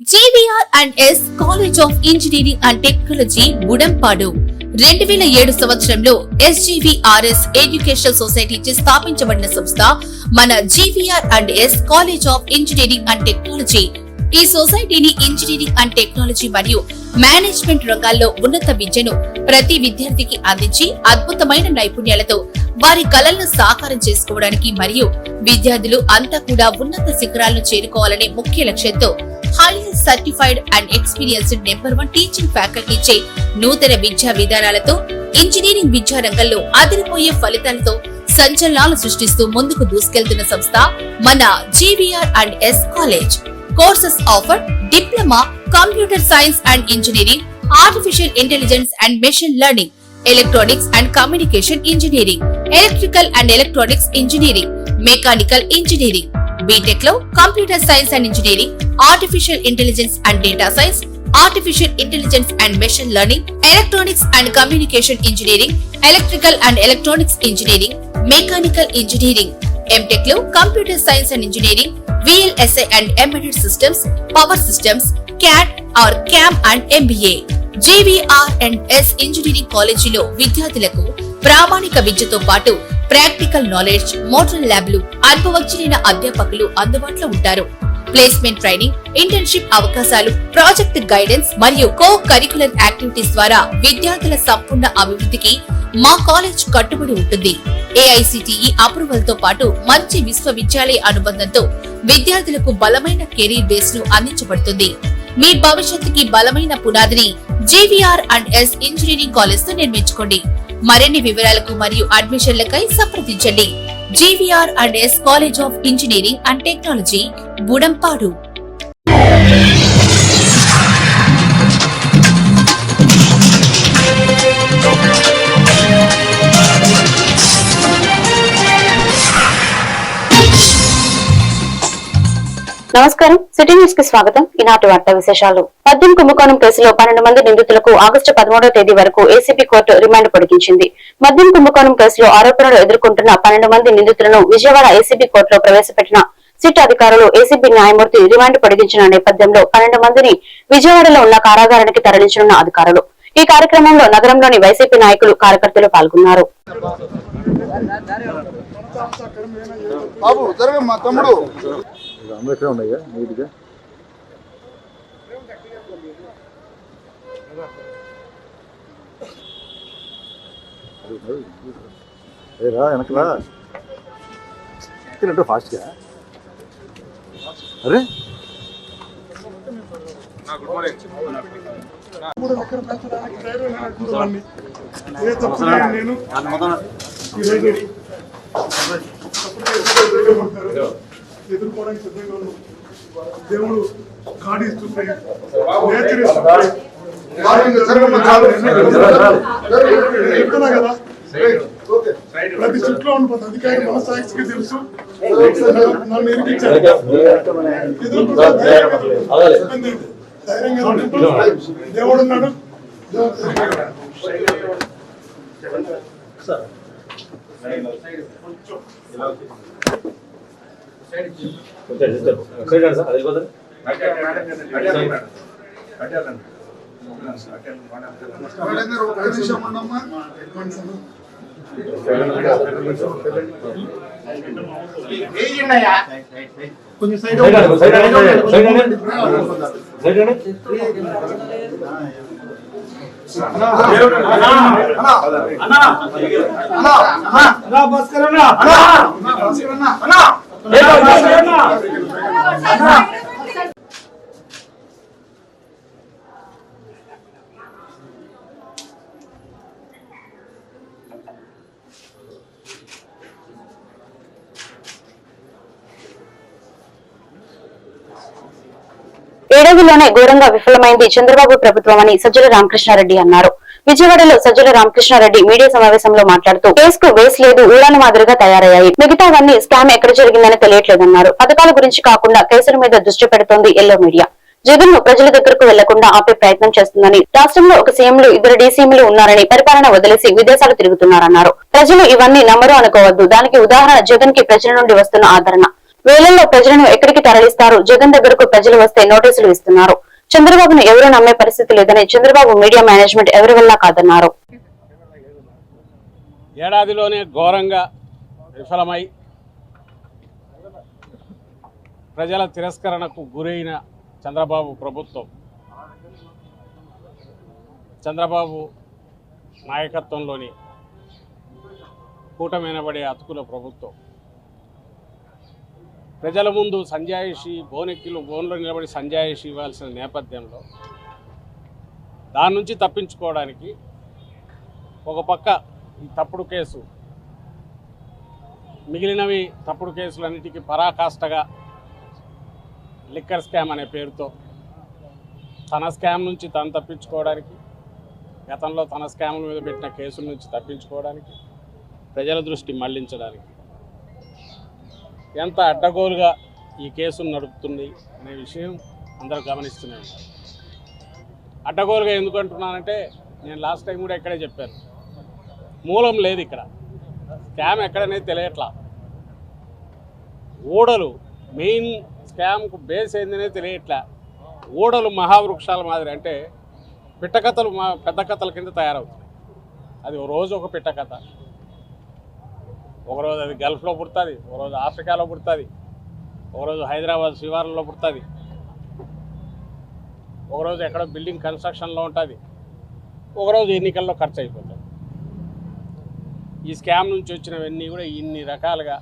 GVR&S college of engineering and technology Budampadu 2007 సంవత్సరంలో SGVRS educational society చే స్థాపించబడిన సంస్థ మన GVR&S college of engineering and technology. ఈ సొసైటీని ఇంజనీరింగ్ అండ్ టెక్నాలజీ మరియు మేనేజ్మెంట్ రంగాల్లో ఉన్నత విద్యను ప్రతి విద్యార్థికి అందించి అద్భుతమైన నైపుణ్యాలతో వారి కలలను సాకారం చేసుకోవడానికి మరియు విద్యార్థులు అంతా కూడా ఉన్నత శిఖరాలను చేరుకోవాలనే ముఖ్య లక్ష్యంతో highly certified and experienced #1 teaching faculty చే నూతన విద్యా విధానాలతో ఇంజనీరింగ్ విద్యా రంగంలో అదిరిపోయే ఫలితాలతో సంచలనాలు సృష్టిస్తూ ముందుకు దూసుకెళ్తున్న సంస్థ మన GVR&S college. Courses offer diploma, computer science and engineering, artificial intelligence and machine learning, electronics and communication engineering, electrical and electronics engineering, mechanical engineering. BTech లో computer science and engineering, artificial intelligence and data science, artificial intelligence and machine learning, electronics and communication engineering, electrical and electronics engineering, mechanical engineering. MTech లో computer science and engineering, VLSI and embedded systems, power systems, CAD or CAM and MBA. GVR&S engineering కాలేజీలో విద్యార్థులకు ప్రామాణిక విద్యతో పాటు practical knowledge, model ల్యాబ్లు, అనుభవజ్ఞులైన అధ్యాపకులు అందుబాటులో ఉంటారు. ప్లేస్మెంట్ ట్రైనింగ్, ఇంటర్న్షిప్ అవకాశాలు, ప్రాజెక్ట్ గైడెన్స్ మరియు కో కరికులర్ యాక్టివిటీస్ ద్వారా విద్యార్థుల సంపూర్ణ అభివృద్ధికి మా కాలేజ్ కట్టుబడి ఉంటుంది. AICTE అప్రూవల్ తో పాటు మంచి విశ్వవిద్యాలయ అనుబంధంతో విద్యార్థులకు బలమైన కెరీర్ బేస్ ను అందించబడుతుంది. మీ భవిష్యత్తుకి బలమైన పునాదిని GVR&S ఇంజనీరింగ్ కాలేజ్ తో నిర్మించుకోండి. మరిన్ని వివరాలకు మరియు అడ్మిషన్లకై సంప్రదించండి. GVR&S college of engineering and technology, Budampadu. నమస్కారం, సిటీ న్యూస్ కి స్వాగతం. ఈనాటి వార్తా విశేషాలు. మద్యం కుంభకోణం కేసులో 12 మంది నిందితులకు ఆగస్టు 13వ తేదీ వరకు ఏసీబీ కోర్టు రిమాండ్ పొడిగించింది. మద్యం కుంభకోణం కేసులో ఆరోపణలు ఎదుర్కొంటున్న 12 మంది నిందితులను విజయవాడ ఏసీబీ కోర్టులో ప్రవేశపెట్టిన సిట్ అధికారులు ఏసీబీ న్యాయమూర్తి రిమాండ్ పొడిగించిన నేపథ్యంలో 12 మందిని విజయవాడలో ఉన్న కారాగారానికి తరలించనున్న అధికారులు. ఈ కార్యక్రమంలో నగరంలోని వైసీపీ నాయకులు, కార్యకర్తలు పాల్గొన్నారు. ఫాస్ట్గా అరే ఎదుర్కోవడానికి సిద్ధంగా ఉన్నాం. దేవుడు కాడిస్తుంటాయి, చెప్తున్నా కదా. ప్రతి చుట్టూ ఉన్న ప్రతి అధికారి మన సాక్షికి తెలుసు. నన్ను ఎరిగించారు. ధైర్యంగా దేవుడు ఉన్నాడు. కొంచెం సైడ్ ఏడాదిలోనే ఘోరంగా విఫలమైంది చంద్రబాబు ప్రభుత్వం అని సజ్జల రామకృష్ణారెడ్డి అన్నారు. విజయవాడలో సజ్జల రామకృష్ణారెడ్డి మీడియా సమావేశంలో మాట్లాడుతూ కేసుకు వేస్ లేదు, ఊరాల మాదిరిగా తయారయ్యాయి, మిగతావన్నీ స్కామ్ ఎక్కడ జరిగిందని తెలియట్లేదన్నారు. పథకాల గురించి కాకుండా కేసుల మీద దృష్టి పెడుతోంది ఎల్లో మీడియా. జగన్ ను ప్రజల దగ్గరకు వెళ్లకుండా ఆపే ప్రయత్నం చేస్తుందని, రాష్ట్రంలో ఒక సీఎంలు 2 డీసీఎంలు ఉన్నారని, పరిపాలన వదిలేసి విదేశాలు తిరుగుతున్నారన్నారు. ప్రజలు ఇవన్నీ నమ్మరు అనుకోవద్దు. దానికి ఉదాహరణ జగన్ కి ప్రజల నుండి వస్తున్న ఆదరణ. వేలల్లో ప్రజలను ఎక్కడికి తరలిస్తారు? జగన్ దగ్గరకు ప్రజలు వస్తే నోటీసులు ఇస్తున్నారు. చంద్రబాబును ఎవరూ నమ్మే పరిస్థితి లేదని చంద్రబాబు మీడియా మేనేజ్మెంట్ ఎవరి వల్ల కాదన్నారు. ఏడాదిలోనే ఘోరంగా విఫలమై ప్రజల తిరస్కరణకు గురైన చంద్రబాబు ప్రభుత్వం, చంద్రబాబు నాయకత్వంలోని కూటమినబడే అతుకుల ప్రభుత్వం ప్రజల ముందు సంజాయిషి బోన్లో నిలబడి సంజాయిషి ఇవ్వాల్సిన నేపథ్యంలో దాని నుంచి తప్పించుకోవడానికి ఒక పక్క ఈ తప్పుడు కేసు, మిగిలినవి తప్పుడు కేసులన్నిటికీ పరాకాష్ఠగా లిక్కర్ స్కామ్ అనే పేరుతో తన స్కామ్ నుంచి తను తప్పించుకోవడానికి, గతంలో తన స్కాముల మీద పెట్టిన కేసుల నుంచి తప్పించుకోవడానికి, ప్రజల దృష్టి మళ్లించడానికి ఎంత అడ్డగోలుగా ఈ కేసును నడుపుతుంది అనే విషయం అందరూ గమనిస్తూనే ఉంటారు. అడ్డగోలుగా ఎందుకు అంటున్నానంటే, నేను లాస్ట్ టైం కూడా ఇక్కడే చెప్పాను, మూలం లేదు ఇక్కడ, స్కామ్ ఎక్కడనేది తెలియట్లా, ఊడలు మెయిన్ స్కామ్కు బేస్ ఏందనే తెలియట్లా, ఊడలు మహావృక్షాల మాదిరి, అంటే పిట్టకథలు పెద్ద కథల కింద తయారవుతాయి. అది ఒక రోజు ఒక పిట్టకథ, ఒకరోజు అది గల్ఫ్లో పుడుతుంది, ఒకరోజు ఆఫ్రికాలో పుడుతుంది, ఒకరోజు హైదరాబాద్ శివార్లలో పుడుతుంది, ఒకరోజు ఎక్కడో బిల్డింగ్ కన్స్ట్రక్షన్లో ఉంటుంది, ఒకరోజు ఎన్నికల్లో ఖర్చు అయిపోతుంది. ఈ స్కామ్ నుంచి వచ్చినవన్నీ కూడా ఇన్ని రకాలుగా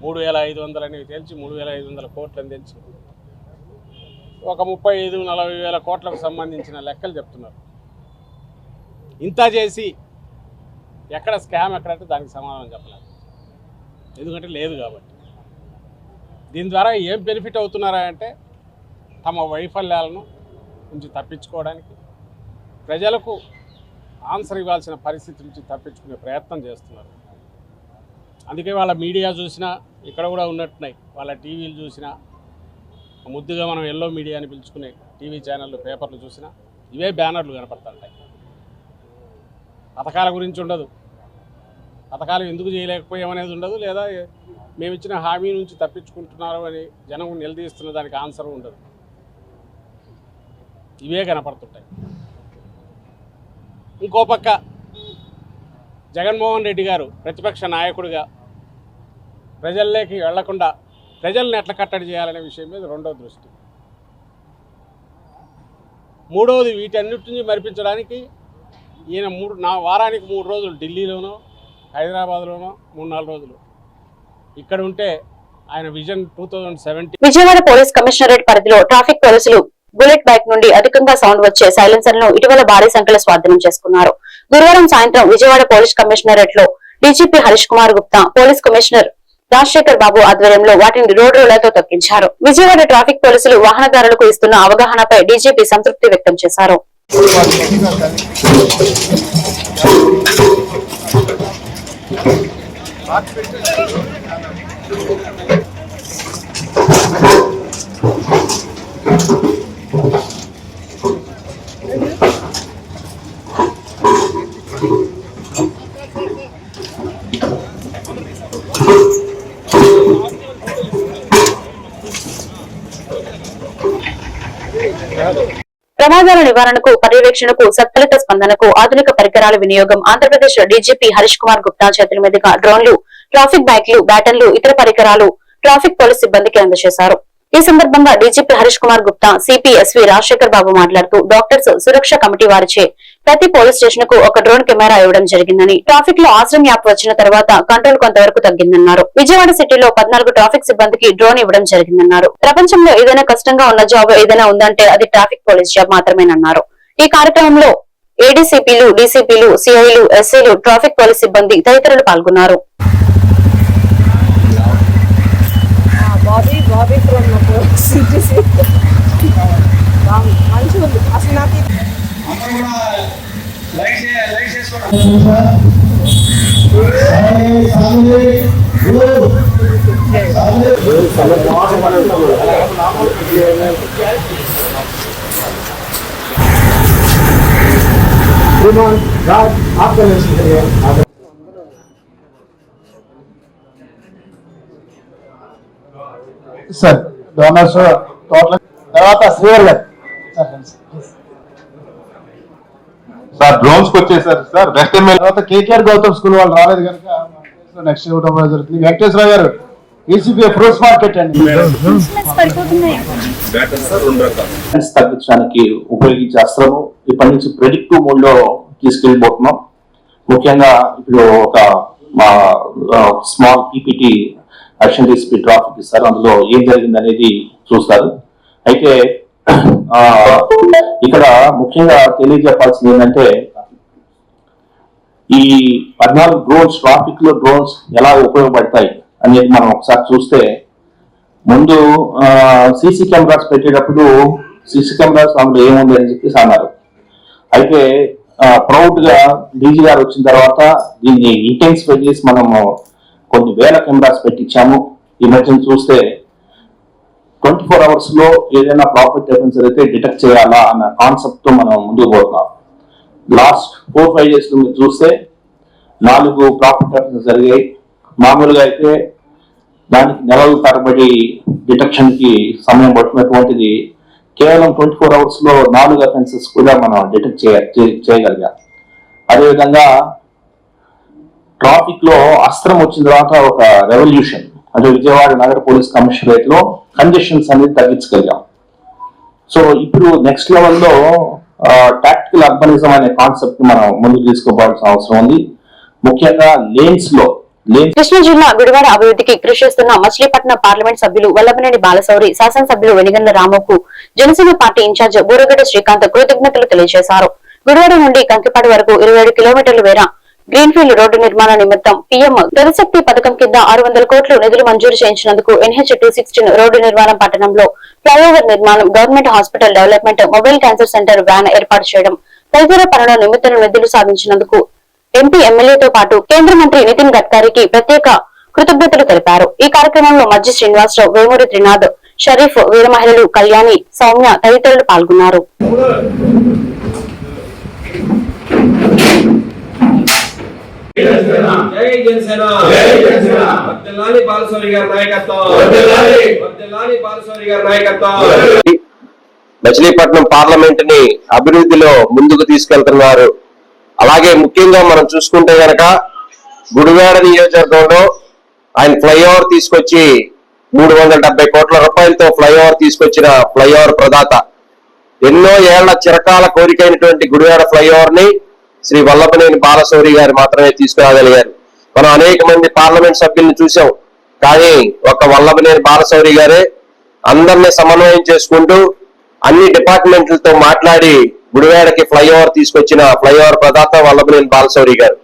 3,500 అనేవి తెలిసి 3,500 కోట్లని తెలిసి ఒక 35-40 వేల కోట్లకు సంబంధించిన లెక్కలు చెప్తున్నారు. ఇంత చేసి ఎక్కడ స్కామ్ ఎక్కడంటే దానికి సమాధానం చెప్పలేదు, ఎందుకంటే లేదు కాబట్టి. దీని ద్వారా ఏం బెనిఫిట్ అవుతున్నారా అంటే, తమ వైఫల్యాలను నుంచి తప్పించుకోవడానికి, ప్రజలకు ఆన్సర్ ఇవ్వాల్సిన పరిస్థితి నుంచి తప్పించుకునే ప్రయత్నం చేస్తున్నారు. అందుకే వాళ్ళ మీడియా చూసినా ఇక్కడ కూడా ఉన్నట్టున్నాయి, వాళ్ళ టీవీలు చూసినా, ముద్దుగా మనం ఎల్లో మీడియా అని పిలుచుకునే టీవీ ఛానళ్ళు, పేపర్లు చూసినా ఇవే బ్యానర్లు కనపడుతుంటాయి. పథకాల గురించి ఉండదు, పథకాలు ఎందుకు చేయలేకపోయామనేది ఉండదు, లేదా మేము ఇచ్చిన హామీ నుంచి తప్పించుకుంటున్నారు అని జనం నిలదీస్తున్న దానికి ఆన్సర్ ఉండదు, ఇవే కనపడుతుంటాయి. ఇంకో పక్క జగన్మోహన్ రెడ్డి గారు ప్రతిపక్ష నాయకుడిగా ప్రజల్లోకి వెళ్లకుండా ప్రజల్ని ఎట్లా కట్టడి చేయాలనే విషయం మీద రెండో దృష్టి. మూడవది, వీటన్నిటిని మరిపించడానికి ఈయన వారానికి 3 రోజులు ఢిల్లీలోనో హైదరాబాద్లోనో 3-4 రోజులు ఇక్కడ ఉంటే ఆయన విజన్ 2070. విజయవాడ పోలీస్ కమిషనరేట్ పరిధిలో ట్రాఫిక్ పోలీసులు బుల్లెట్ బైక్ నుండి అధికంగా సౌండ్ వచ్చే సైలెన్సర్లను ఇటీవల భారీ సంఖ్యలో స్వాధీనం చేసుకున్నారు. గురువారం సాయంత్రం విజయవాడ పోలీస్ కమిషనరేట్ లో DGP Harish Kumar Gupta, police commissioner Rajasekhar Babu ఆధ్వర్యంలో వాటిని రోడ్ రోలర్తో తొక్కించారు. విజయవాడ ట్రాఫిక్ పోలీసులు వాహనదారులకు ఇస్తున్న అవగాహనపై డీజీపీ సంతృప్తి వ్యక్తం చేశారు. ప్రమాదాల నివారణకు, పర్యవేక్షణకు, సత్ఫలిత స్పందనకు ఆధునిక పరికరాల వినియోగం. ఆంధ్రప్రదేశ్ డీజీపీ హరీష్ కుమార్ గుప్తా చేతుల మీదుగా డ్రోన్లు, ట్రాఫిక్ బైక్లు, బ్యాటన్లు, ఇతర పరికరాలు ట్రాఫిక్ పోలీస్ సిబ్బందికి అందజేశారు. ఈ సందర్భంగా డీజీపీ హరీష్ కుమార్ గుప్తా, సిపిఎస్వి రాజశేఖర్ బాబు మాట్లాడుతూ, డాక్టర్స్ సురక్ష కమిటీ వారిచే ప్రతి పోలీస్ స్టేషన్ కు ఒక డ్రోన్ కెమెరా ఇవ్వడం జరిగిందని, ట్రాఫిక్ లో ఆశ్రమ్ యాప్ వచ్చిన తర్వాత కంట్రోల్ కొంతవరకు తగ్గిందన్నారు. విజయవాడ సిటీలో 14 ట్రాఫిక్ సిబ్బందికి డ్రోన్ ఇవ్వడం జరిగిందన్నారు. ప్రపంచంలో ఏదైనా కష్టంగా ఉన్న జాబ్ ఏదైనా ఉందంటే అది ట్రాఫిక్ పోలీస్ జాబ్ మాత్రమేనన్నారు. ఈ కార్యక్రమంలో ఏడీసీపీలు, డీసీపీలు, సిఐలు, ఎస్ఐలు, ట్రాఫిక్ పోలీస్ సిబ్బంది తదితరులు పాల్గొన్నారు. బాబీ ఫ్రమ్ సిటీసీ మంచిగా ఉంది అసలు నాకు. సార్ డోనర్స్ టోటల్ తర్వాత శ్రీవర్ గారు సార్ డ్రోన్స్ కి వచ్చేసారు సార్. వెస్ట్ ఎమ్మెల్యే తర్వాత కేకేఆర్ గౌతమ్ స్కూల్ వాళ్ళు రాలేదు కనుక నెక్స్ట్ ఇవ్వడం జరుగుతుంది. వెంకటేశ్వర గారు ఈసీపీ ఫ్రూట్స్ మార్కెట్ అండి. తగ్గించడానికి ఉపయోగించే అస్త్రము ఇప్పటి నుంచి ప్రెడిక్టివ్ మోడ్ లో తీసుకెళ్ళిపోతున్నాం. ముఖ్యంగా ఇప్పుడు ఒక మా స్మాల్ పీపీటీ యాక్షన్ డిస్పీ ట్రాఫిక్ ఇస్తారు, అందులో ఏం జరిగింది అనేది చూస్తారు. అయితే ఇక్కడ ముఖ్యంగా తెలియజెప్పాల్సింది ఏంటంటే ఈ 14 డ్రోన్స్ ట్రాఫిక్ లో డ్రోన్స్ ఎలా ఉపయోగపడతాయి అనేది మనం ఒకసారి చూస్తే, ముందు సీసీ కెమెరాస్ పెట్టేటప్పుడు సీసీ కెమెరాస్ అందులో ఏముంది అని చెప్పేసి అన్నారు. అయితే ప్రౌడ్ గా డీజీ గారు వచ్చిన తర్వాత దీన్ని ఇంటెన్సిఫై చేసి మనము కొన్ని వేల కెమెరాస్ పెట్టించాము. ఈ మధ్యన చూస్తే 24 hours లో ఏదైనా ప్రాఫిట్ డిఫరెన్స్ అయితే డిటెక్ట్ చేయాలా అన్న కాన్సెప్ట్ తో మనం ముందుకు పోతున్నాం. లాస్ట్ 4-5 days లో మీరు చూస్తే 4 ప్రాఫిట్ డిఫరెన్స్ జరిగాయి. మామూలుగా అయితే దానికి నెలల తరబడి డిటెక్షన్ కి సమయం పడుతున్నటువంటిది కేవలం 24 hours లో 4 అఫెన్సెస్ కూడా మనం డిటెక్ట్ చేయగలిగాం. అదేవిధంగా ట్రాఫిక్ లో అస్త్రం వచ్చిన తర్వాత ఒక రెవల్యూషన్ అంటే విజయవాడ నగర పోలీస్ కమిషనరేట్ లో కండిషన్స్ అనేది తగ్గించగలిగాం. సో ఇప్పుడు నెక్స్ట్ లెవెల్లో టాక్టికల్ అర్బనిజం అనే కాన్సెప్ట్ మనం ముందుకు తీసుకోవాల్సిన అవసరం ఉంది. ముఖ్యంగా కృష్ణా జిల్లా గుడివాడ అభివృద్ధికి కృషి చేస్తున్న మచిలీపట్నం పార్లమెంట్ సభ్యులు వల్లభనేని బాలశౌరి, శాసనసభ్యులు వెనిగండ్ల రాముకు జనసేన పార్టీ ఇన్ఛార్జ్ బూరగడ్డ శ్రీకాంత్ కృతజ్ఞతలు తెలియజేశారు. గుడివాడ నుండి కంకిపాడు వరకు 27 కిలోమీటర్ల మేర గ్రీన్ఫీల్డ్ రోడ్డు నిర్మాణ నిమిత్తం పీఎం గతిశక్తి పథకం కింద 600 కోట్లు నిధులు మంజూరు చేయించినందుకు NH 216 రోడ్డు నిర్మాణం, పట్టణంలో ఫ్లైఓవర్ నిర్మాణం, government hospital development, mobile cancer centre van ఏర్పాటు చేయడం తదితర పనుల నిమిత్తం నిధులు సాధించినందుకు ఎంపీ, ఎమ్మెల్యేతో పాటు కేంద్ర మంత్రి నితిన్ గడ్కరీకి ప్రత్యేక కృతజ్ఞతలు తెలిపారు. ఈ కార్యక్రమంలో మజ్జి శ్రీనివాసరావు, వేమూరి త్రినాథ్, షరీఫ్, వీర మహిళలు కళ్యాణి, సౌమ్య తదితరులు పాల్గొన్నారు. మచిలీపట్నం పార్లమెంట్ ని అభివృద్ధిలో ముందుకు తీసుకెళ్తున్నారు. అలాగే ముఖ్యంగా మనం చూసుకుంటే గనక గుడివాడ నియోజకవర్గంలో ఆయన ఫ్లైఓవర్ తీసుకొచ్చి 370 కోట్ల రూపాయలతో ఫ్లైఓవర్ తీసుకొచ్చిన ఫ్లైఓవర్ ప్రదాత. ఎన్నో ఏళ్ల చిరకాల కోరికైనటువంటి గుడివాడ ఫ్లైఓవర్ ని శ్రీ వల్లభనేని బాలశౌరి గారు మాత్రమే తీసుకురాగలిగారు. మనం అనేక మంది పార్లమెంట్ సభ్యులను చూసాం, కానీ ఒక వల్లభనేని బాలశౌరి గారే అందరినీ సమన్వయం చేసుకుంటూ అన్ని డిపార్ట్మెంట్లతో మాట్లాడి గుడివాడకి ఫ్లైఓవర్ తీసుకొచ్చిన ఫ్లైఓవర్ ప్రదాత వల్లభనేని బాలశౌరి గారు.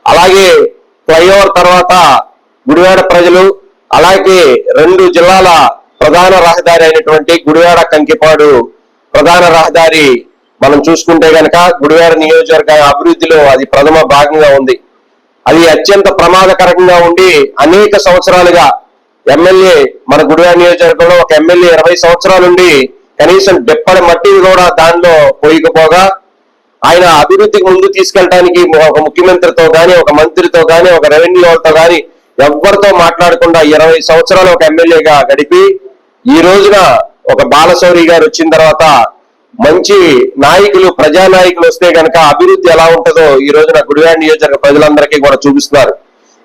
అలాగే ఫ్లైఓవర్ తర్వాత గుడివాడ ప్రజలు, అలాగే 2 జిల్లాల ప్రధాన రహదారి అయినటువంటి గుడివాడ కంకిపాడు ప్రధాన రహదారి మనం చూసుకుంటే గనక గుడివాడ నియోజకవర్గ అభివృద్ధిలో అది ప్రథమ భాగంగా ఉంది. అది అత్యంత ప్రమాదకరంగా ఉండి అనేక సంవత్సరాలుగా ఎమ్మెల్యే, మన గుడివాడ నియోజకవర్గంలో ఒక ఎమ్మెల్యే 20 సంవత్సరాల నుండి కనీసం డెప్పటి మట్టిని కూడా దానిలో పోయకపోగా ఆయన అభివృద్ధికి ముందు తీసుకెళ్ళడానికి ఒక ముఖ్యమంత్రితో గాని, ఒక మంత్రితో గాని, ఒక రెవెన్యూ వాళ్ళతో గాని ఎవరితో మాట్లాడకుండా 20 సంవత్సరాలు ఒక ఎమ్మెల్యేగా గడిపి ఈ రోజున ఒక బాలశౌరి గారు వచ్చిన తర్వాత మంచి నాయకులు, ప్రజానాయకులు వస్తే గనక అభివృద్ధి ఎలా ఉంటుందో ఈ రోజున గుడివాడ నియోజకవర్గ ప్రజలందరికీ కూడా చూపిస్తున్నారు.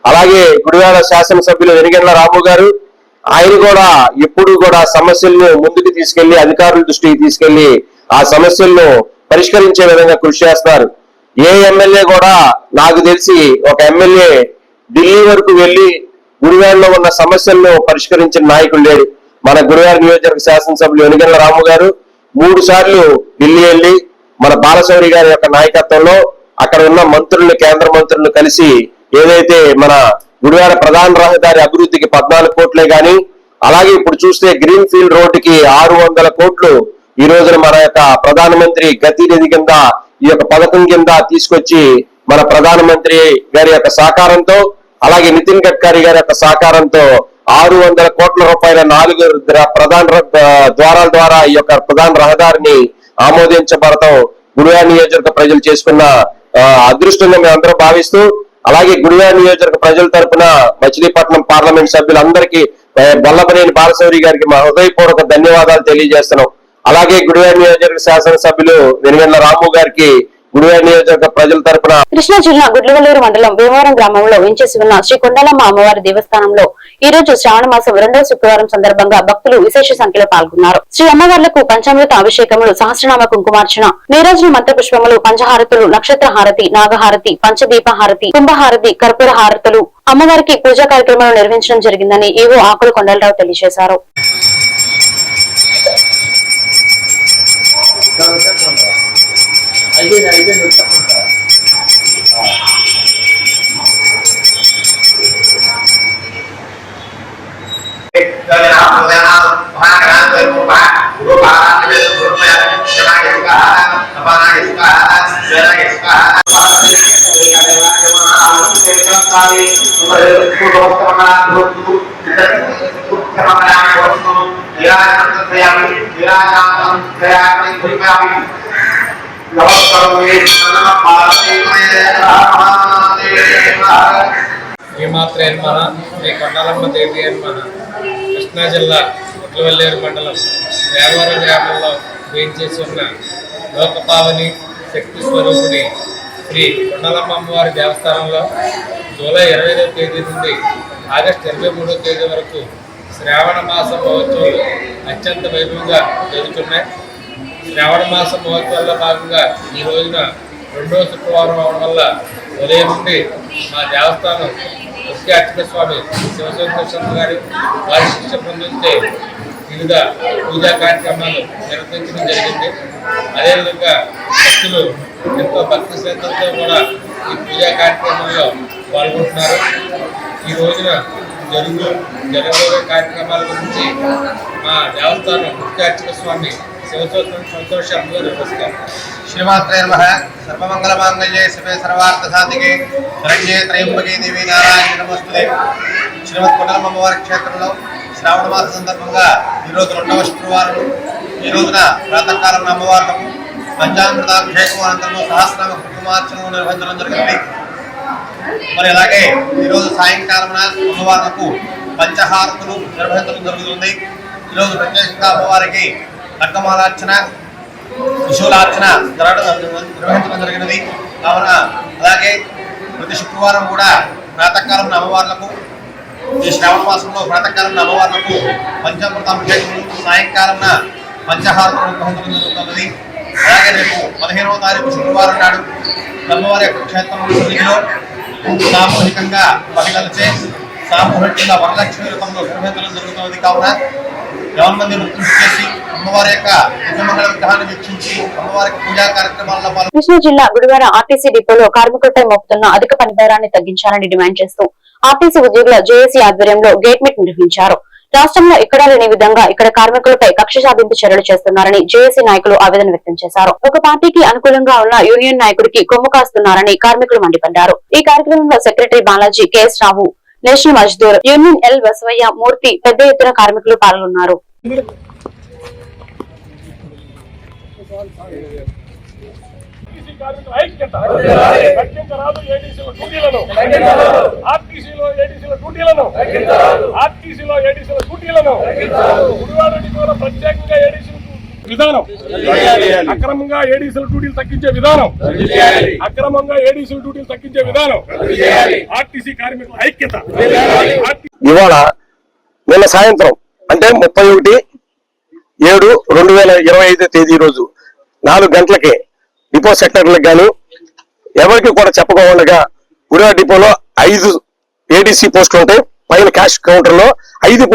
అలాగే గుడివాడ శాసనసభ్యులు వెనిగండ్ల రాము గారు, ఆయన కూడా ఎప్పుడు కూడా సమస్యలను ముందుకు తీసుకెళ్లి అధికారుల దృష్టికి తీసుకెళ్లి ఆ సమస్యలను పరిష్కరించే విధంగా కృషి చేస్తున్నారు. ఏ ఎమ్మెల్యే కూడా నాకు తెలిసి ఒక ఎమ్మెల్యే ఢిల్లీ వరకు వెళ్లి గుడివాడలో ఉన్న సమస్యలను పరిష్కరించిన నాయకుడు లేడు. మన గుడివాడ నియోజకవర్గ శాసనసభ్యులు వెనిగండ్ల రాము గారు 3 సార్లు ఢిల్లీ వెళ్లి మన బాలశౌరి గారి యొక్క నాయకత్వంలో అక్కడ ఉన్న మంత్రులను, కేంద్ర మంత్రులను కలిసి ఏదైతే మన గుడివాడ ప్రధాన రహదారి అభివృద్ధికి 14 కోట్లే గాని, అలాగే ఇప్పుడు చూస్తే గ్రీన్ ఫీల్డ్ రోడ్డుకి 600 కోట్లు ఈ రోజున మన యొక్క ప్రధానమంత్రి గతి నిధి కింద ఈ యొక్క పథకం కింద తీసుకొచ్చి మన ప్రధానమంత్రి గారి యొక్క సహకారంతో, అలాగే నితిన్ గడ్కరీ గారి యొక్క సహకారంతో 600 కోట్ల రూపాయల 4 ప్రధాన ద్వారాల ద్వారా ఈ యొక్క ప్రధాన రహదారిని ఆమోదించబడతాం గుడివాడ నియోజకవర్గ ప్రజలు చేసుకున్న అదృష్టంగా మేము అందరూ భావిస్తూ, అలాగే గుడివాడ నియోజకవర్గ ప్రజల తరపున మచిలీపట్నం పార్లమెంట్ సభ్యులందరికీ బొల్లపనేని బాలశౌరి గారికి మా హృదయపూర్వక ధన్యవాదాలు తెలియజేస్తున్నాం. అలాగే గుడివాడ నియోజకవర్గ శాసనసభ్యులు వెనుగండ్ల రాము గారికి గుడివాడ నియోజకవర్గ ప్రజల తరపున. కృష్ణా జిల్లా గుడ్లవల్లూరు మండలం భీమవరం గ్రామంలో వేంచేసి ఉన్న శ్రీ కొండలమ్మ అమ్మవారి దేవస్థానంలో ఈ రోజు శ్రావణ మాసం 2వ శుక్రవారం సందర్భంగా భక్తులు విశేష సంఖ్యలో పాల్గొన్నారు. శ్రీ అమ్మవార్లకు పంచామృత అభిషేకములు, సహస్రనామ కుంకుమార్చన, నీరాజన మంత్రపుష్పములు, పంచహారతులు, నక్షత్ర హారతి, నాగహారతి, పంచదీప హారతి, కుంభహారతి, కర్పూర హారతులు, అమ్మవారికి పూజా కార్యక్రమాలు నిర్వహించడం జరిగిందని ఈవో ఆకుల కొండలరావు తెలియజేశారు. శ్రీమాత్రే నమః. శ్రీ కొండలమ్మ దేవి నమః. కృష్ణా జిల్లా గుడ్లవల్లేరు మండలం దేవవరం గ్రామంలో వేయించేసి ఉన్న లోకపావని శక్తి స్వరూపుని శ్రీ కొండలమ్మ అమ్మవారి దేవస్థానంలో జూలై 25వ తేదీ నుండి ఆగస్టు 23వ తేదీ వరకు శ్రావణ మాస మహోత్సవాలు అత్యంత వైభవంగా జరుగుతున్నాయి. శ్రావణ మాస మహోత్సవాల్లో భాగంగా ఈ రోజున 2వ శుక్రవారం అవడం వల్ల ఉదయం నుండి మా దేవస్థానం ముఖ్య అర్చక స్వామి శివశంకర గారు వారి శిక్ష పొందించే వివిధ పూజా కార్యక్రమాలు నిర్వహించడం జరిగింది. అదేవిధంగా భక్తులు ఎంతో భక్తి శ్రద్ధలతో కూడా ఈ పూజా కార్యక్రమంలో పాల్గొంటున్నారు. ఈ రోజున జరగబోయే కార్యక్రమాల గురించి మా దేవస్థానం ముఖ్య అర్చక స్వామి సంతోష్ గారు నమస్కారం. శ్రీమాత్రే నమః. సర్వమంగళ మాంగళ్యే శివే సర్వార్థ సాధికే శరణ్యే త్రయంబకే దేవి నారాయణ నమస్తుతే. శ్రీమద్ కొండలమ్మ అమ్మవారి క్షేత్రంలో శ్రావణ మాస సందర్భంగా ఈరోజు 2వ శుక్రవారం. ఈ రోజున ప్రాతకాలం అమ్మవార్లకు పంచామృతాభిషేకం అనంతరం సహస్రనామ కుంకుమార్చనలు నిర్వహించడం జరిగింది. మరి అలాగే ఈరోజు సాయంకాలం అమ్మవార్లకు పంచహారతులు నిర్వహించడం జరుగుతుంది. ఈరోజు ప్రత్యేకంగా అమ్మవారికి ఖడ్గమాలార్చన, విశూలార్చన నిర్వహించడం జరిగినది. కావున అలాగే ప్రతి శుక్రవారం కూడా ప్రాతకాలం అమ్మవార్లకు, ఈ శ్రావణ మాసంలో ప్రాతకాలం అమ్మవార్లకు పంచామృతాభిషేకములు, సాయంకాలం పంచహారతులు నిర్వహించడం జరుగుతున్నది. అలాగే రేపు 15వ తారీఖు శుక్రవారం నాడు అమ్మవారి యొక్క క్షేత్రంలో సామూహికంగా మహిళలచే సామూహికంగా వరలక్ష్మి వ్రతంలో నిర్వహించడం జరుగుతున్నది. కావున మంది కృషి చేసి అమ్మవారి యొక్క దివ్యమంగళ విగ్రహాన్ని వీక్షించి అమ్మవారికి పూజా కార్యక్రమాల్లో పాల్గొన్నారు. కృష్ణా జిల్లా గుడివాడ ఆర్టీసీ డిపోలో కార్మికులపై మోపుతున్న అధిక పని భారాన్ని తగ్గించాలని డిమాండ్ చేస్తూ ఆర్టీసీ ఉద్యోగుల జేఏసీ ఆధ్వర్యంలో గేట్ మీట్ నిర్వహించారు. రాష్ట్రంలో ఎక్కడా లేని విధంగా ఇక్కడ కార్మికులపై కక్ష సాధింపు చర్యలు చేస్తున్నారని జేఏసీ నాయకులు ఆవేదన వ్యక్తం చేశారు. ఒక పార్టీకి అనుకూలంగా ఉన్న యూనియన్ నాయకుడికి కొమ్ము కాస్తున్నారని కార్మికులు మండిపడ్డారు. ఈ కార్యక్రమంలో secretary Balaji, KS Rao, national Mazdoor union L Basavayya Murthy పెద్ద ఎత్తున కార్మికులు పాల్గొన్నారు. విధానం అక్రమంగా ఏడీసీల డ్యూటీలు తగ్గించే విధానం, అక్రమంగా ఏడీసీల డ్యూటీలు తగ్గించే విధానం, ఆర్టీసీ కార్మికుల ఐక్యత. ఇవాళ నిన్న సాయంత్రం అంటే 31/7/2025 తేదీ రోజు 4 గంటలకే డిపో సెక్రటరీలకు గాను ఎవరికి కూడా చెప్పకుండా గుడివాడ డిపోలో 5 ఏడీసీ పోస్టులు ఉంటాయి. పైన క్యాష్ కౌంటర్ లో 5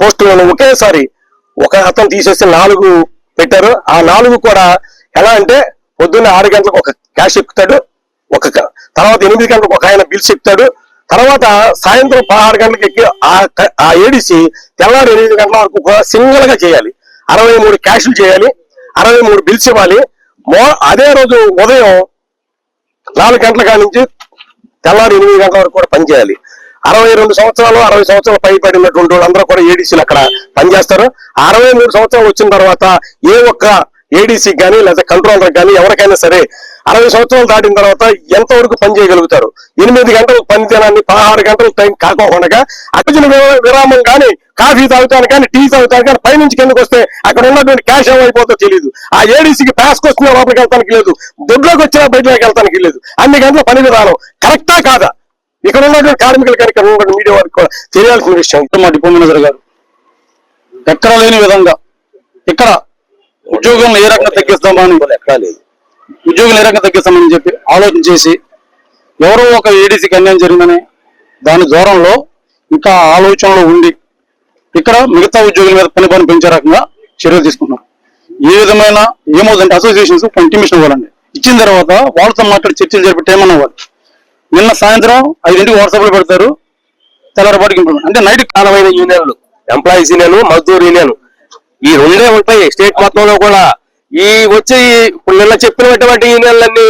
పోస్టులను ఒకేసారి ఒక అతను తీసేసి 4 పెట్టారు. ఆ 4 కూడా ఎలా అంటే పొద్దున్న 6 గంటలకు ఒక క్యాష్ ఎక్కుతాడు, తర్వాత 8 గంటలకు ఒక ఆయన బిల్స్ ఎక్కుతాడు, తర్వాత సాయంత్రం 16 గంటలకు ఎక్కి ఆ ఏడీసీ తెల్లారి 8 గంటల వరకు సింగిల్ గా చేయాలి. 63 క్యాష్లు చేయాలి, 63 బిల్స్ ఇవ్వాలి. అదే రోజు ఉదయం 4 గంటల కాడి నుంచి తెల్లారి 8 గంటల వరకు కూడా పనిచేయాలి. 62 సంవత్సరాలు 60 సంవత్సరాలు పైబడినటువంటి వాళ్ళందరూ కూడా ఏడీసీలు అక్కడ పనిచేస్తారు. 63 సంవత్సరాలు వచ్చిన తర్వాత ఏ ఒక్క ఏడీసీ కానీ లేదా కంట్రోలర్ కానీ ఎవరికైనా సరే 60 సంవత్సరాలు దాటిన తర్వాత ఎంతవరకు పని చేయగలుగుతారు? 8 గంటలు పని దినాన్ని 16 గంటలు టైం కాకోకుండా అర్జున విరామం కానీ కాఫీ తాగుతాను కానీ టీ తాగుతాను కానీ పైనుంచి కిందకు వస్తే అక్కడ ఉన్నటువంటి క్యాష్ ఏమైపోతుందో తెలియదు. ఆ ఏడీసీకి పాస్కి వస్తున్నా లోపలికి వెళ్తానికి లేదు, దొడ్లోకి వచ్చినా బయటలోకి వెళ్తానికి లేదు. అన్ని గంటల పని విధానం కరెక్టా కాదా? ఇక్కడ ఉన్నటువంటి కార్మికులు కానీ ఇక్కడ ఉన్నటువంటి మీడియా వారికి కూడా తెలియాల్సిన విషయం. మా డిపో మేనేజర్ గారు ఎక్కడ లేని విధంగా ఇక్కడ ఉద్యోగం ఏ రకంగా తగ్గిస్తామని ఉద్యోగం ఏ రకంగా తగ్గిస్తామని చెప్పి ఆలోచన చేసి ఎవరో ఒక ఏడీసీకి అన్యాయం జరిగిందని దాని దూరంలో ఇంకా ఆలోచనలో ఉండి ఇక్కడ మిగతా ఉద్యోగుల మీద పని పెంచే రకంగా చర్యలు తీసుకుంటున్నారు. ఏ విధమైన ఏమవుతుందంటే అసోసియేషన్స్ కంటిన్యూషన్ ఇవ్వాలండి. ఇచ్చిన తర్వాత వాళ్ళతో మాట్లాడి చర్చలు జరిపి టైం అన్నవాళ్ళు నిన్న సాయంత్రం 5 వాట్సాప్ లో పెడతారు, తెల్లవారుపాటికి ఇంప్రూవ్మెంట్ అంటే నైట్. 45 యూనియన్లు, ఎంప్లాయీస్ యూనియన్, మజ్దూర్ యూనియన్, ఈ 2 ఉంటాయి స్టేట్ మొత్తంలో కూడా. ఈ వచ్చి ఇప్పుడు నిన్న చెప్పినటువంటి యూనియన్లన్నీ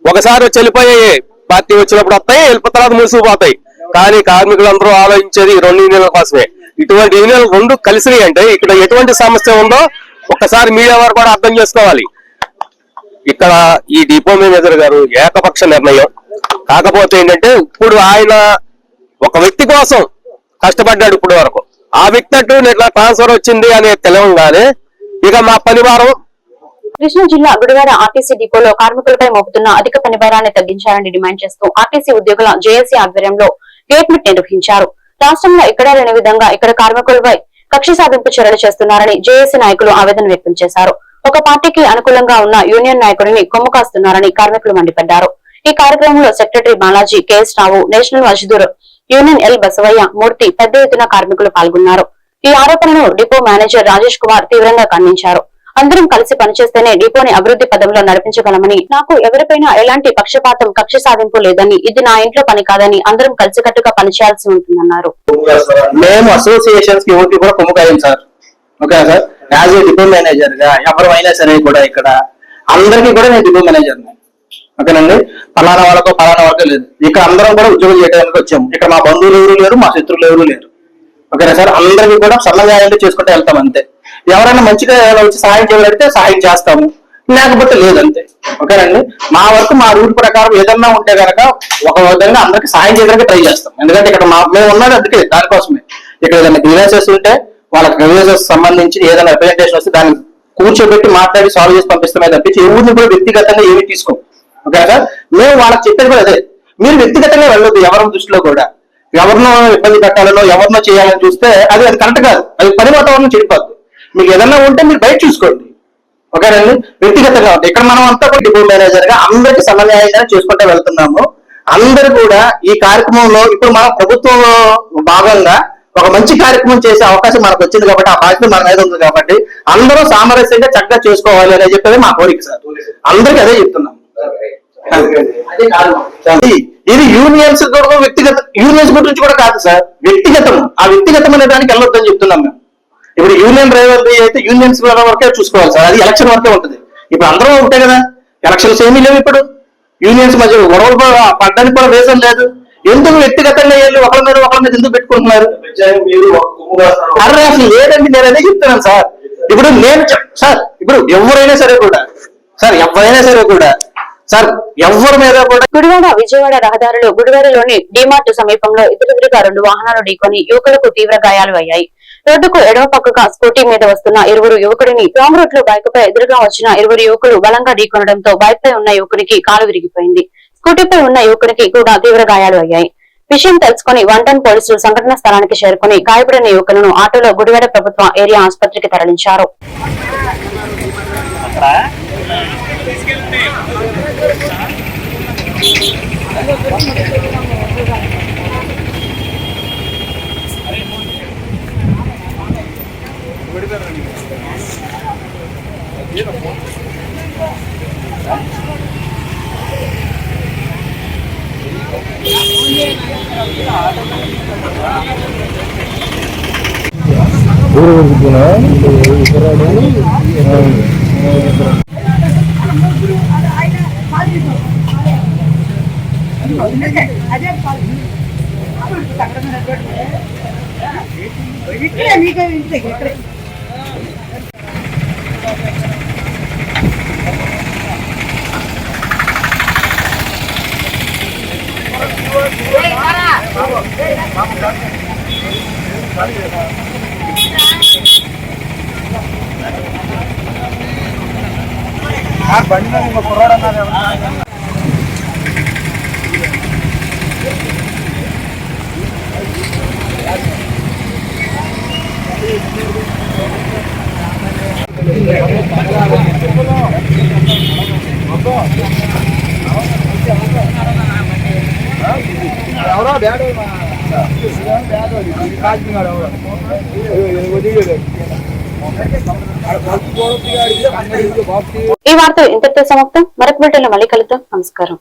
ఒకసారి వచ్చి వెళ్ళిపోయాయి, పార్టీ వచ్చినప్పుడు వస్తాయి, వెళ్ళిపోయిన తర్వాత మూసుకుపోతాయి. కానీ కార్మికులందరూ ఆలోచించేది ఈ 2 యూనియన్ల కోసమే. ఇటువంటి యూనియన్లు 2 కలిసినాయి అంటే ఇక్కడ ఎటువంటి సమస్య ఉందో ఒక్కసారి మీడియా వారు కూడా అర్థం చేసుకోవాలి. ఇక్కడ ఈ డిపో మేనేజర్ గారు ఏకపక్ష నిర్ణయం. కాకపోతే ఏంటంటే ఇప్పుడు ఆయన ఒక వ్యక్తి కోసం కష్టపడ్డాడు ఇప్పుడు వరకు. ఆ వ్యక్తి అటు ఇట్లా ట్రాన్స్ఫర్ వచ్చింది అనే తెలవంగానే ఇక మా పనివారం. కృష్ణా జిల్లా గుడివాడ ఆర్టీసీ డిపోలో కార్మికులపై మోపుతున్న అధిక పని భారాన్ని తగ్గించాలని డిమాండ్ చేస్తూ ఆర్టీసీ ఉద్యోగుల జేఏసీ ఆధ్వర్యంలో గేట్ మీట్ నిర్వహించారు. రాష్ట్రంలో ఎక్కడా లేని విధంగా ఇక్కడ కార్మికులపై కక్ష సాధింపు చర్యలు చేస్తున్నారని జేఏసీ నాయకులు ఆవేదన వ్యక్తం చేశారు. ఒక పార్టీకి అనుకూలంగా ఉన్న యూనియన్ నాయకుడిని కొమ్ము కాస్తున్నారని కార్మికులు మండిపడ్డారు. ఈ కార్యక్రమంలో secretary Balaji, KS Rao, national Mazdoor union L Basavayya, Murthy పెద్ద ఎత్తున కార్మికులు పాల్గొన్నారు. ఈ ఆరోపణను డిపో మేనేజర్ రాజేష్ కుమార్ తీవ్రంగా ఖండించారు. అందరం కలిసి పనిచేస్తేనే డిపోని అభివృద్ధి పదంలో నడిపించగలమని, నాకు ఎవరిపైనా ఎలాంటి పక్షపాతం కక్ష సాధింపు లేదని, ఇది నా ఇంట్లో పని కాదని అందరం కలిసికట్టుగా పనిచేయాల్సి ఉంటుందన్నారు. మేము అసోసియేషన్స్ కి ఓట్లు కూడా కొమ్ముకాయం sir. Okay sir, as a depot manager గా ఎవరైనా సరే కూడా ఇక్కడ అందరికీ కూడా నేను డిపో మేనేజర్. ఓకేనండి, ఫలానా వాళ్ళకు ఫలానా వాళ్ళకి లేదు. ఇక్కడ అందరం కూడా ఉద్యోగం చేయడానికి వచ్చాము. ఇక్కడ మా బంధువులు ఎవరు లేరు, మా శత్రువులు ఎవరు లేరు. ఓకేనా సార్, అందరికీ కూడా సన్నగాయంగా చేసుకుంటూ వెళ్తాం అంతే. ఎవరైనా మంచిగా వచ్చి సహాయం చేయగలిగితే సహాయం చేస్తాము, లేకపోతే లేదంతే. ఓకేనండి, మా వరకు మా రూల్ ప్రకారం ఏదన్నా ఉంటే కనుక ఒక విధంగా అందరికి సహాయం చేయడానికి ట్రై చేస్తాం. ఎందుకంటే ఇక్కడ మేము ఉన్నది అందుకే దానికోసమే. ఇక్కడ ఏదైనా గ్రీవెన్సెస్ ఉంటే వాళ్ళకి గ్రీవెన్సెస్ సంబంధించి ఏదైనా రిప్రజెంటేషన్ వస్తే దాన్ని కూర్చోబెట్టి మాట్లాడి సాల్వ్ చేసి పంపిస్తామే తప్పించి ఎవరిని కూడా వ్యక్తిగతంగా ఏమీ తీసుకోం. ఓకే సార్, మేము వాళ్ళకి చెప్పేది కూడా అదే, మీరు వ్యక్తిగతంగా వెళ్ళొద్దు. ఎవరి దృష్టిలో కూడా ఎవరినో ఇబ్బంది పెట్టాలనో ఎవరినో చేయాలని చూస్తే అది కరెక్ట్ కాదు. అది పని వాతావరణం చెడిపోద్ది. మీకు ఏదన్నా ఉంటే మీరు బయట చూసుకోండి. ఓకేనండి, వ్యక్తిగతంగా ఉంటాయి. ఇక్కడ మనం అంతా కూడా డిపో మేనేజర్ గా అందరికీ సమన్వయంగా చేసుకుంటూ వెళ్తున్నాము. అందరూ కూడా ఈ కార్యక్రమంలో ఇప్పుడు మన ప్రభుత్వంలో భాగంగా ఒక మంచి కార్యక్రమం చేసే అవకాశం మనకు వచ్చింది కాబట్టి ఆ బాధ్యత మన మీద ఉంది కాబట్టి అందరూ సామరస్యంగా చక్కగా చేసుకోవాలి అని చెప్పేది మా కోరిక సార్. అందరికీ అదే చెప్తున్నాం. ఇది యూనియన్స్ వ్యక్తిగత యూనియన్స్ గురించి కూడా కాదు సార్, వ్యక్తిగతం. ఆ వ్యక్తిగతం అనే దానికి వెళ్ళొద్దని చెప్తున్నాం మేము. ఇప్పుడు యూనియన్ డ్రైవర్ అయితే యూనియన్స్ వరకే చూసుకోవాలి సార్, అది ఎలక్షన్ వరకే ఉంటుంది. ఇప్పుడు అందరూ ఉంటాయి కదా, ఎలక్షన్స్ ఏమీ లేవు. ఇప్పుడు యూనియన్స్ మధ్య గొడవలు పడ్డానికి కూడా రీజన్ లేదు. ఎందుకు వ్యక్తిగతంగా వెళ్ళి ఒకరి మీద ఎందుకు పెట్టుకుంటున్నారు? అరే అసలు లేదండి, నేను అదే చెప్తున్నాను సార్. ఇప్పుడు నేను సార్, ఇప్పుడు ఎవరైనా సరే కూడా సార్, ఎవరి మీద కూడా గుడివాడ విజయవాడ రహదారిలో గుడివాడలోని డిమార్ట్ సమీపంలో ఎదురెదురుగా 2 వాహనాలు ఢీకొని యువకులకు తీవ్ర గాయాలు అయ్యాయి. రోడ్డుకు ఎడమ పక్కగా స్కూటీ మీద వస్తున్న 2 యువకుడిని రాంగ్ రూట్ లో బైక్ పై ఎదురుగా వచ్చిన 2 యువకులు బలంగా ఢీకొనడంతో బైక్ పై ఉన్న యువకునికి కాలు విరిగిపోయింది. స్కూటీపై ఉన్న యువకునికి కూడా తీవ్ర గాయాలు అయ్యాయి. విషయం తెలుసుకుని 110 పోలీసులు సంఘటన స్థలానికి చేరుకుని గాయపడిన యువకులను ఆటోలో గుడివాడ ప్రభుత్వ ఏరియా ఆసుపత్రికి తరలించారు. ఈ వార్తలు ఇంతటితో సమాప్తం. మరొక బిడ్డలో మళ్ళీ కలుద్దాం. నమస్కారం.